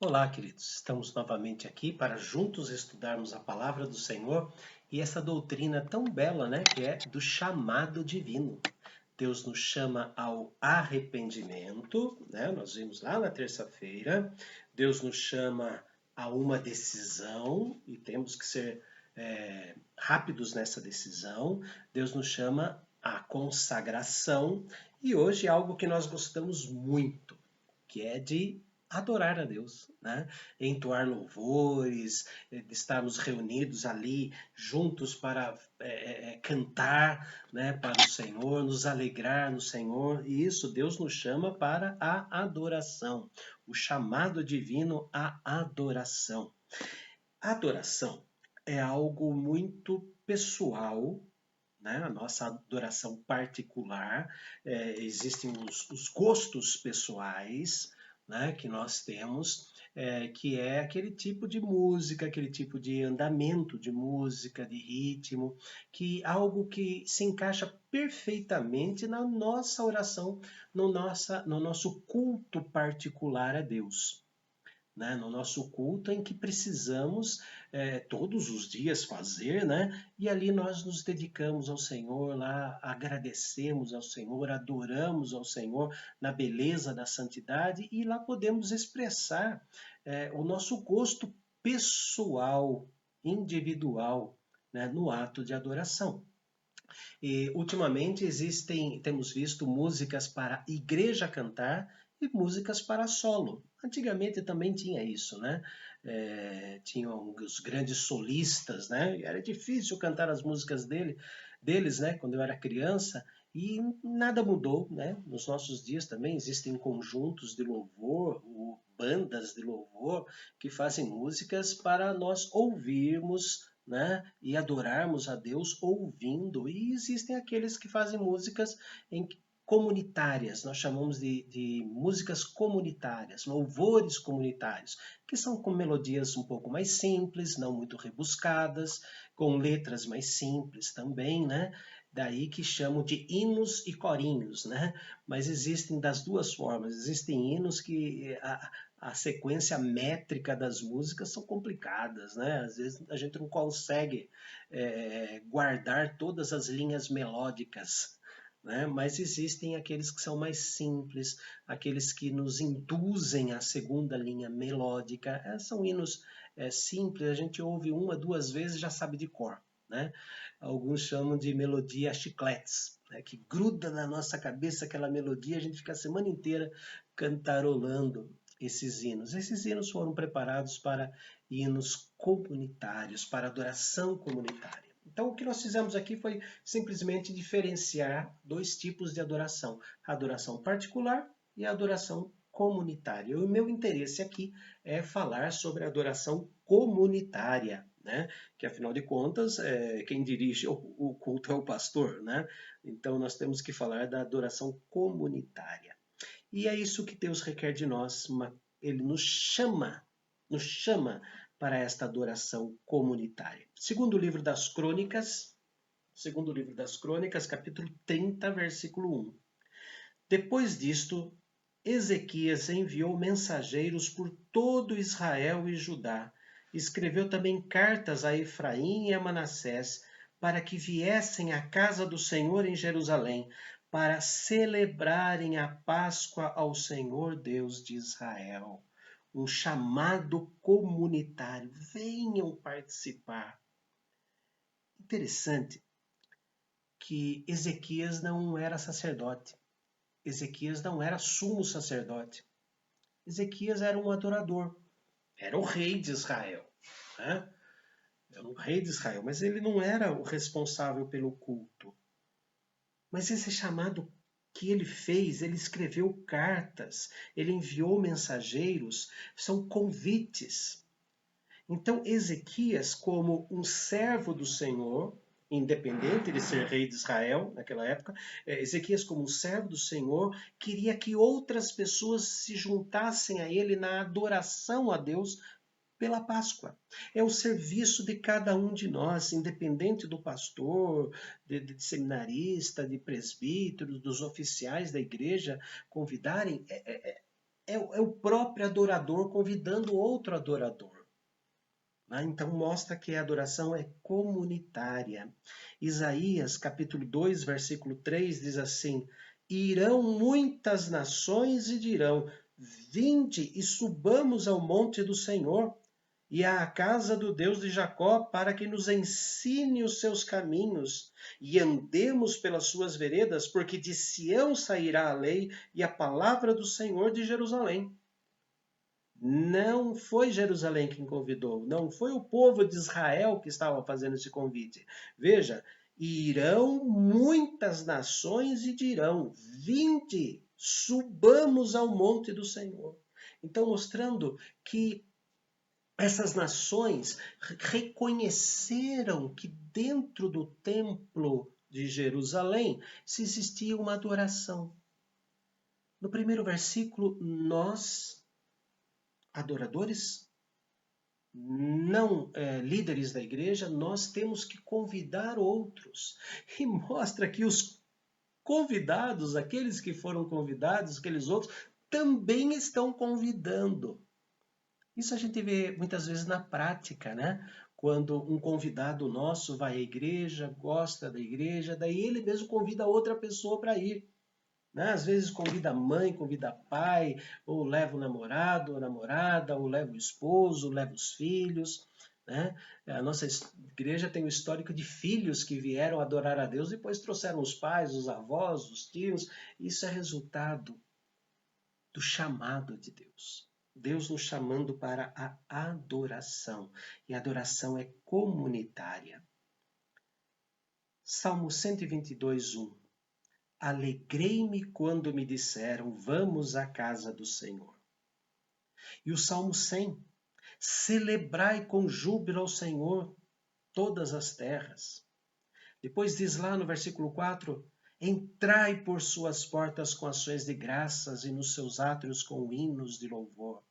Olá, queridos. Estamos novamente aqui para juntos estudarmos a palavra do Senhor e essa doutrina tão bela, né, que é do chamado divino. Deus nos chama ao arrependimento, né? Nós vimos lá na terça-feira. Deus nos chama a uma decisão e temos que ser rápidos nessa decisão. Deus nos chama à consagração e hoje é algo que nós gostamos muito, que é de adorar a Deus, né? Entoar louvores, de estarmos reunidos ali juntos para cantar, né, para o Senhor, nos alegrar no Senhor. E isso Deus nos chama para a adoração, o chamado divino à adoração. A adoração é algo muito pessoal, né? A nossa adoração particular, existem os gostos pessoais, né, que nós temos, que é aquele tipo de música, aquele tipo de andamento de música, de ritmo, que algo que se encaixa perfeitamente na nossa oração, no nosso culto particular a Deus, né, no nosso culto em que precisamos todos os dias fazer, né? E ali nós nos dedicamos ao Senhor, lá agradecemos ao Senhor, adoramos ao Senhor na beleza da santidade e lá podemos expressar o nosso gosto pessoal, individual, né, no ato de adoração. E ultimamente temos visto músicas para igreja cantar e músicas para solo. Antigamente também tinha isso, né? Tinham os grandes solistas, né? E era difícil cantar as músicas deles, né? Quando eu era criança. E nada mudou, né? Nos nossos dias também existem conjuntos de louvor, ou bandas de louvor que fazem músicas para nós ouvirmos, né, e adorarmos a Deus ouvindo. E existem aqueles que fazem músicas comunitárias, nós chamamos de músicas comunitárias, louvores comunitários, que são com melodias um pouco mais simples, não muito rebuscadas, com letras mais simples também, né? Daí que chamam de hinos e corinhos, né? Mas existem das duas formas. Existem hinos que a sequência métrica das músicas são complicadas, né? Às vezes a gente não consegue guardar todas as linhas melódicas, né? Mas existem aqueles que são mais simples, aqueles que nos induzem à segunda linha melódica. São hinos simples, a gente ouve uma, duas vezes e já sabe de cor, né? Alguns chamam de melodia chicletes, né? Que gruda na nossa cabeça aquela melodia, a gente fica a semana inteira cantarolando esses hinos. Esses hinos foram preparados para hinos comunitários, para adoração comunitária. Então, o que nós fizemos aqui foi simplesmente diferenciar dois tipos de adoração: a adoração particular e a adoração comunitária. O meu interesse aqui é falar sobre a adoração comunitária, né? Que afinal de contas, quem dirige o culto é o pastor, né? Então, nós temos que falar da adoração comunitária. E é isso que Deus requer de nós. Ele nos chama para esta adoração comunitária. Segundo livro das Crônicas, capítulo 30, versículo 1. Depois disto, Ezequias enviou mensageiros por todo Israel e Judá. Escreveu também cartas a Efraim e a Manassés para que viessem à casa do Senhor em Jerusalém, para celebrarem a Páscoa ao Senhor Deus de Israel. Um chamado comunitário. Venham participar. Interessante que Ezequias não era sacerdote. Ezequias não era sumo sacerdote. Ezequias era um adorador. Era o rei de Israel, né? Era o rei de Israel, mas ele não era o responsável pelo culto. Mas esse chamado que ele fez, ele escreveu cartas, ele enviou mensageiros, são convites. Então, Ezequias, como um servo do Senhor, independente de ser rei de Israel naquela época, Ezequias, como um servo do Senhor, queria que outras pessoas se juntassem a ele na adoração a Deus pela Páscoa. É o serviço de cada um de nós, independente do pastor, de seminarista, de presbítero, dos oficiais da igreja convidarem. é o próprio adorador convidando outro adorador. Então mostra que a adoração é comunitária. Isaías capítulo 2, versículo 3 diz assim: irão muitas nações e dirão: vinde e subamos ao monte do Senhor e à casa do Deus de Jacó, para que nos ensine os seus caminhos e andemos pelas suas veredas, porque de Sião sairá a lei e a palavra do Senhor de Jerusalém. Não foi Jerusalém quem convidou, não foi o povo de Israel que estava fazendo esse convite. Veja, irão muitas nações e dirão: vinde, subamos ao monte do Senhor. Então, mostrando que essas nações reconheceram que dentro do templo de Jerusalém se existia uma adoração. No primeiro versículo, nós, adoradores, não líderes da igreja, nós temos que convidar outros. E mostra que os convidados, aqueles que foram convidados, aqueles outros, também estão convidando. Isso a gente vê muitas vezes na prática, né? Quando um convidado nosso vai à igreja, gosta da igreja, daí ele mesmo convida outra pessoa para ir. Né? Às vezes convida a mãe, convida pai, ou leva o namorado, ou a namorada, ou leva o esposo, leva os filhos. Né? A nossa igreja tem o histórico de filhos que vieram adorar a Deus, depois trouxeram os pais, os avós, os tios. Isso é resultado do chamado de Deus. Deus nos chamando para a adoração. E a adoração é comunitária. Salmo 122, 1. Alegrei-me quando me disseram, vamos à casa do Senhor. E o Salmo 100. Celebrai com júbilo ao Senhor todas as terras. Depois diz lá no versículo 4, entrai por suas portas com ações de graças e nos seus átrios com hinos de louvor.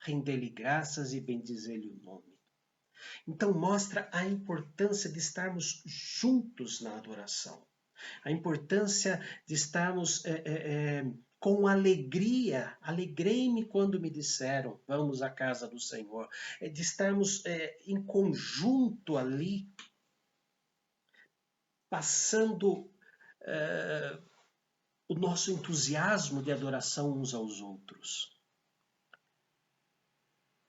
Rendei-lhe graças e bendizei-lhe o nome. Então mostra a importância de estarmos juntos na adoração. A importância de estarmos com alegria. Alegrei-me quando me disseram, vamos à casa do Senhor. De estarmos em conjunto ali, passando o nosso entusiasmo de adoração uns aos outros.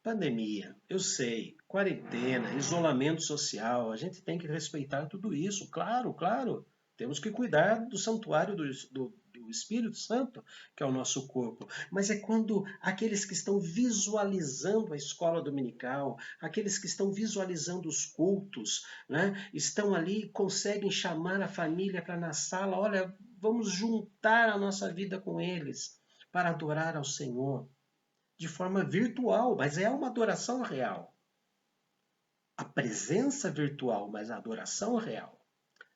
Pandemia, eu sei, quarentena, isolamento social, a gente tem que respeitar tudo isso, claro, claro. Temos que cuidar do santuário do Espírito Santo, que é o nosso corpo. Mas é quando aqueles que estão visualizando a escola dominical, aqueles que estão visualizando os cultos, né, estão ali, conseguem chamar a família para na sala, olha, vamos juntar a nossa vida com eles para adorar ao Senhor. De forma virtual, mas é uma adoração real. A presença virtual, mas a adoração real.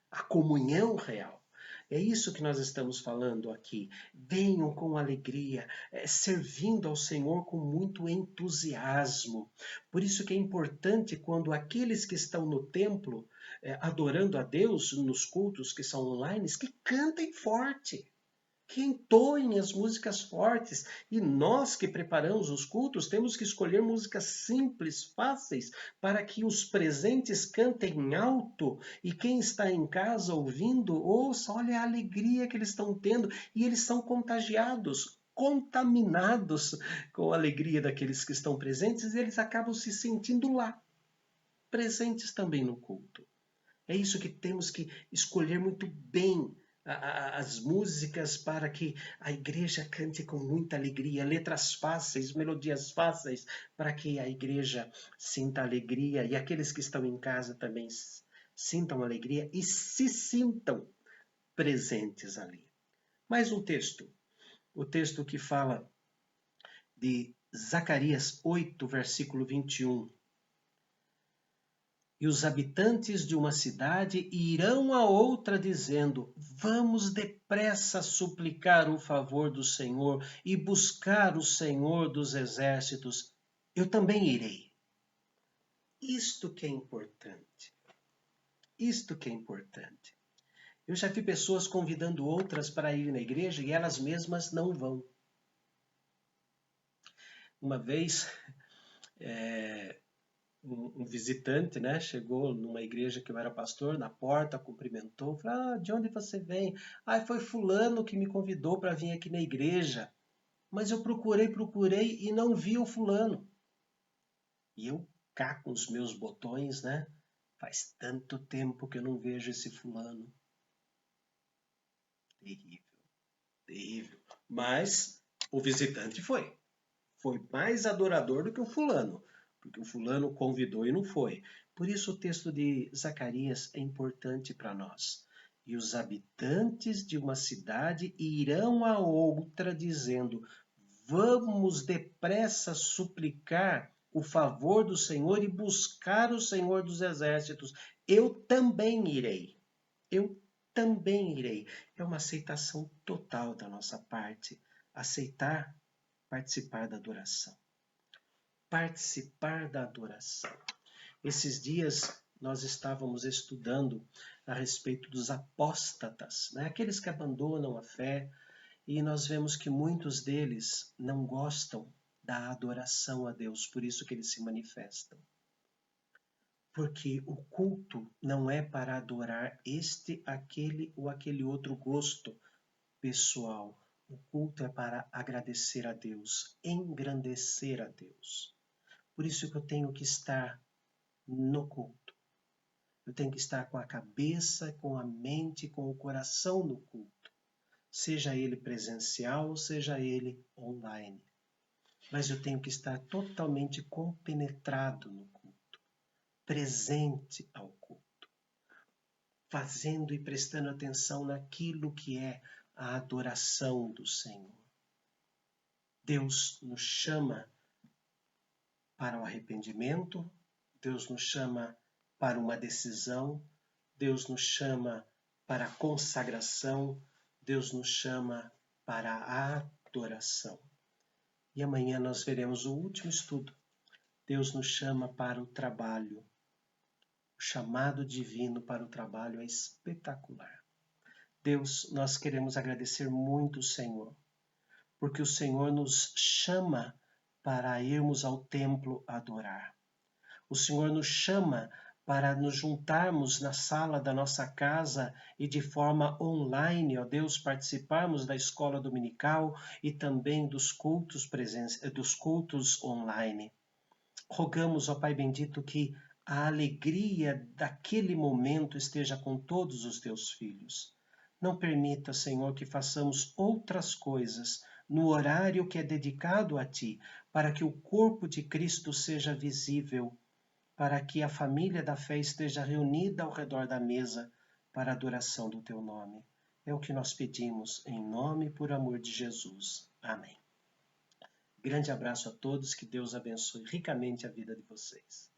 A comunhão real. É isso que nós estamos falando aqui. Venham com alegria, servindo ao Senhor com muito entusiasmo. Por isso que é importante quando aqueles que estão no templo, adorando a Deus, nos cultos que são online, que cantem forte. Que entoem as músicas fortes. E nós que preparamos os cultos temos que escolher músicas simples, fáceis, para que os presentes cantem alto e quem está em casa ouvindo, ouça, olha a alegria que eles estão tendo e eles são contagiados, contaminados com a alegria daqueles que estão presentes e eles acabam se sentindo lá, presentes também no culto. É isso que temos que escolher muito bem as músicas para que a igreja cante com muita alegria, letras fáceis, melodias fáceis, para que a igreja sinta alegria e aqueles que estão em casa também sintam alegria e se sintam presentes ali. Mais um texto, o texto que fala de Zacarias 8, versículo 21. E os habitantes de uma cidade irão a outra dizendo, vamos depressa suplicar o favor do Senhor e buscar o Senhor dos exércitos. Eu também irei. Isto que é importante. Isto que é importante. Eu já vi pessoas convidando outras para ir na igreja e elas mesmas não vão. Uma vez, um visitante, né, chegou numa igreja que eu era pastor, na porta, cumprimentou, falou, de onde você vem? Foi fulano que me convidou para vir aqui na igreja, mas eu procurei e não vi o fulano. E eu cá com os meus botões, né? Faz tanto tempo que eu não vejo esse fulano. Terrível, terrível. Mas o visitante foi. Foi mais adorador do que o fulano, porque o fulano convidou e não foi. Por isso o texto de Zacarias é importante para nós. E os habitantes de uma cidade irão a outra dizendo: vamos depressa suplicar o favor do Senhor e buscar o Senhor dos exércitos. Eu também irei. Eu também irei. É uma aceitação total da nossa parte. Aceitar participar da adoração. Participar da adoração. Esses dias nós estávamos estudando a respeito dos apóstatas, né? Aqueles que abandonam a fé, e nós vemos que muitos deles não gostam da adoração a Deus, por isso que eles se manifestam. Porque o culto não é para adorar este, aquele ou aquele outro gosto pessoal. O culto é para agradecer a Deus, engrandecer a Deus. Por isso que eu tenho que estar no culto. Eu tenho que estar com a cabeça, com a mente, com o coração no culto. Seja ele presencial, seja ele online. Mas eu tenho que estar totalmente compenetrado no culto, presente ao culto, fazendo e prestando atenção naquilo que é a adoração do Senhor. Deus nos chama para o arrependimento, Deus nos chama para uma decisão, Deus nos chama para a consagração, Deus nos chama para a adoração. E amanhã nós veremos o último estudo. Deus nos chama para o trabalho. O chamado divino para o trabalho é espetacular. Deus, nós queremos agradecer muito o Senhor, porque o Senhor nos chama para irmos ao templo adorar. O Senhor nos chama para nos juntarmos na sala da nossa casa e de forma online, ó Deus, participarmos da escola dominical e também dos cultos online. Rogamos, ó Pai bendito, que a alegria daquele momento esteja com todos os teus filhos. Não permita, Senhor, que façamos outras coisas no horário que é dedicado a Ti, para que o corpo de Cristo seja visível, para que a família da fé esteja reunida ao redor da mesa para a adoração do Teu nome. É o que nós pedimos, em nome e por amor de Jesus. Amém. Grande abraço a todos, que Deus abençoe ricamente a vida de vocês.